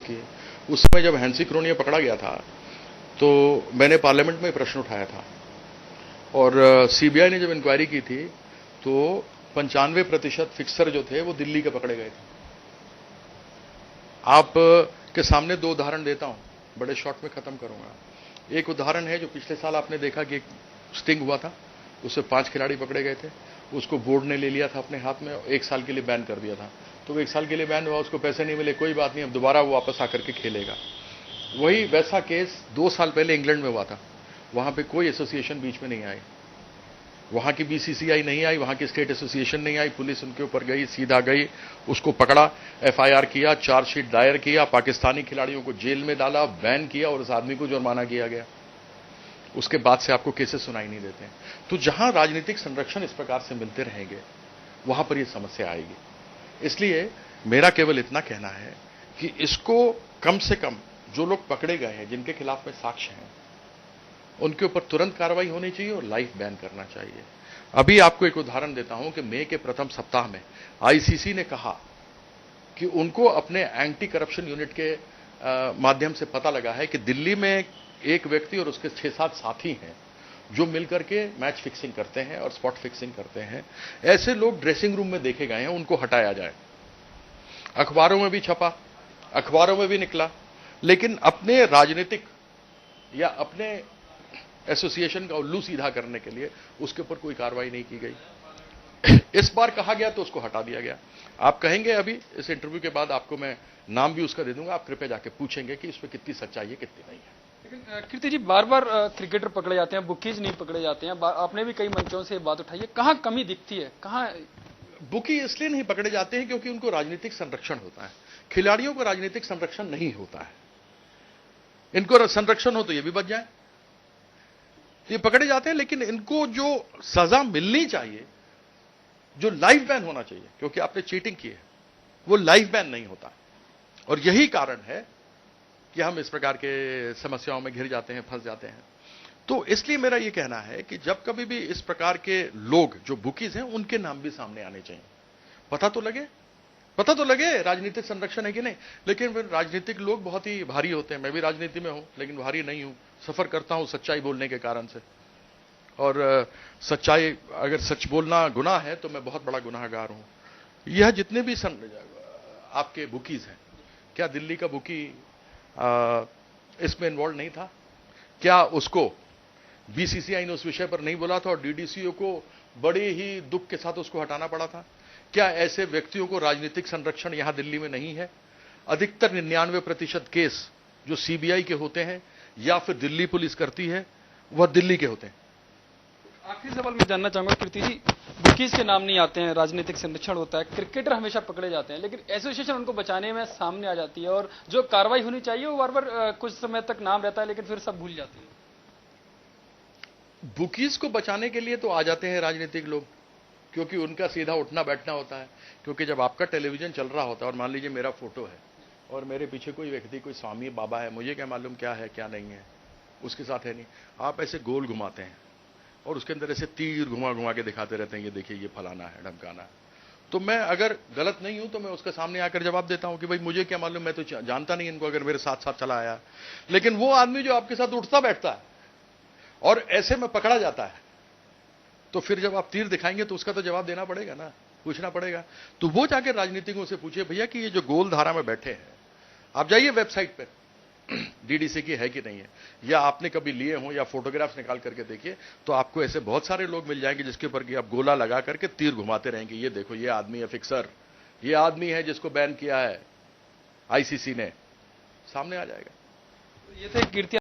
की। उस समय जब हैंसी क्रोनिया पकड़ा गया था तो मैंने पार्लियामेंट में प्रश्न उठाया था और सीबीआई ने जब इंक्वायरी की थी तो 95% फिक्सर जो थे वो दिल्ली के पकड़े गए थे। आप के सामने दो उदाहरण देता हूं, बड़े शॉर्ट में खत्म करूंगा। एक उदाहरण है जो पिछले साल आपने देखा कि एक स्टिंग हुआ था, उससे 5 खिलाड़ी पकड़े गए थे, उसको बोर्ड ने ले लिया था अपने हाथ में, 1 साल के लिए बैन कर दिया था। तो वो 1 साल के लिए बैन हुआ, उसको पैसे नहीं मिले, कोई बात नहीं, अब दोबारा वो वापस आकर के खेलेगा। वही वैसा केस 2 साल पहले इंग्लैंड में हुआ था, वहां पे कोई एसोसिएशन बीच में नहीं आई, वहां की बीसीसीआई नहीं आई, वहां की स्टेट एसोसिएशन नहीं आई, पुलिस उनके ऊपर गई, सीधा गई, उसको पकड़ा, एफआईआर किया, चार्जशीट दायर किया, पाकिस्तानी खिलाड़ियों को जेल में डाला, बैन किया और उस आदमी को जुर्माना किया गया। उसके बाद से आपको केसेस सुनाई नहीं देते। तो जहां राजनीतिक संरक्षण इस प्रकार से मिलते रहेंगे वहां पर यह समस्या आएगी। इसलिए मेरा केवल इतना कहना है कि इसको कम से कम जो लोग पकड़े गए हैं, जिनके खिलाफ में साक्ष्य हैं, उनके ऊपर तुरंत कार्रवाई होनी चाहिए और लाइफ बैन करना चाहिए। अभी आपको एक उदाहरण देता हूं कि मई के प्रथम सप्ताह में आईसीसी ने कहा कि उनको अपने एंटी करप्शन यूनिट के माध्यम से पता लगा है कि दिल्ली में एक व्यक्ति और उसके 6-7 साथी हैं जो मिलकर के मैच फिक्सिंग करते हैं और स्पॉट फिक्सिंग करते हैं। ऐसे लोग ड्रेसिंग रूम में देखे गए हैं, उनको हटाया जाए। अखबारों में भी छपा, अखबारों में भी निकला, लेकिन अपने राजनीतिक या अपने एसोसिएशन का उल्लू सीधा करने के लिए उसके ऊपर कोई कार्रवाई नहीं की गई। इस बार कहा गया तो उसको हटा दिया गया। आप कहेंगे अभी इस इंटरव्यू के बाद आपको मैं नाम भी उसका दे दूंगा, आप कृपया जाके पूछेंगे कि इसमें कितनी सच्चाई है कितनी नहीं है। लेकिन कीर्ति जी, बार बार क्रिकेटर पकड़े जाते हैं, बुकीज नहीं पकड़े जाते हैं। आपने भी कई मंचों से बात उठाई है, कहां कमी दिखती है, कहां? बुकी इसलिए नहीं पकड़े जाते हैं क्योंकि उनको राजनीतिक संरक्षण होता है, खिलाड़ियों को राजनीतिक संरक्षण नहीं होता है। इनको संरक्षण हो तो ये भी बच जाए, ये पकड़े जाते हैं, लेकिन इनको जो सजा मिलनी चाहिए, जो लाइफ बैन होना चाहिए, क्योंकि आपने चीटिंग की है, वो लाइफ बैन नहीं होता। और यही कारण है कि हम इस प्रकार के समस्याओं में घिर जाते हैं, फंस जाते हैं। तो इसलिए मेरा यह कहना है कि जब कभी भी इस प्रकार के लोग जो बुकीज हैं, उनके नाम भी सामने आने चाहिए। पता तो लगे राजनीतिक संरक्षण है कि नहीं। लेकिन फिर राजनीतिक लोग बहुत ही भारी होते हैं। मैं भी राजनीति में हूं, लेकिन भारी नहीं हूं, सफर करता हूं सच्चाई बोलने के कारण से। और सच्चाई, अगर सच बोलना गुनाह है तो मैं बहुत बड़ा गुनाहगार हूं। यह जितने भी आपके बुकीज हैं, क्या दिल्ली का बुकी इसमें इन्वॉल्व नहीं था? क्या उसको बीसीसीआई ने उस विषय पर नहीं बोला था और डीडीसीओ को बड़े ही दुख के साथ उसको हटाना पड़ा था? क्या ऐसे व्यक्तियों को राजनीतिक संरक्षण यहां दिल्ली में नहीं है? अधिकतर 99% केस जो सीबीआई के होते हैं या फिर दिल्ली पुलिस करती है, वह दिल्ली के होते हैं। आखिरी सवाल मैं जानना चाहूंगा कीर्ति जी, बुकीज के नाम नहीं आते हैं, राजनीतिक संरक्षण होता है, क्रिकेटर हमेशा पकड़े जाते हैं, लेकिन एसोसिएशन उनको बचाने में सामने आ जाती है और जो कार्रवाई होनी चाहिए वो बार बार कुछ समय तक नाम रहता है, लेकिन फिर सब भूल जाते हैं। बुकीज को बचाने के लिए तो आ जाते हैं राजनीतिक लोग, क्योंकि उनका सीधा उठना बैठना होता है। क्योंकि जब आपका टेलीविजन चल रहा होता है और मान लीजिए मेरा फोटो है और मेरे पीछे कोई व्यक्ति, कोई स्वामी बाबा है, मुझे क्या मालूम क्या है क्या नहीं है, उसके साथ है नहीं, आप ऐसे गोल घुमाते हैं और उसके अंदर ऐसे तीर घुमा घुमा के दिखाते रहते हैं, ये देखिए ये फलाना है, ढमकाना है। तो मैं अगर गलत नहीं हूं तो मैं उसके सामने आकर जवाब देता हूं कि भाई मुझे क्या मालूम, मैं तो जानता नहीं इनको, अगर मेरे साथ साथ चला आया। लेकिन वो आदमी जो आपके साथ उठता बैठता है और ऐसे में पकड़ा जाता है, तो फिर जब आप तीर दिखाएंगे तो उसका तो जवाब देना पड़ेगा ना, पूछना पड़ेगा। तो वो जाके राजनीतिकों से पूछिए, भैया कि ये जो गोल धारा में बैठे हैं, आप जाइए वेबसाइट पर, डीडीसी की है कि नहीं है, या आपने कभी लिए हो, या फोटोग्राफ्स निकाल करके देखिए, तो आपको ऐसे बहुत सारे लोग मिल जाएंगे जिसके ऊपर कि आप गोला लगा करके तीर घुमाते रहेंगे, ये देखो ये आदमी है फिक्सर, ये आदमी है जिसको बैन किया है आईसीसी ने, सामने आ जाएगा। ये थे कीर्ति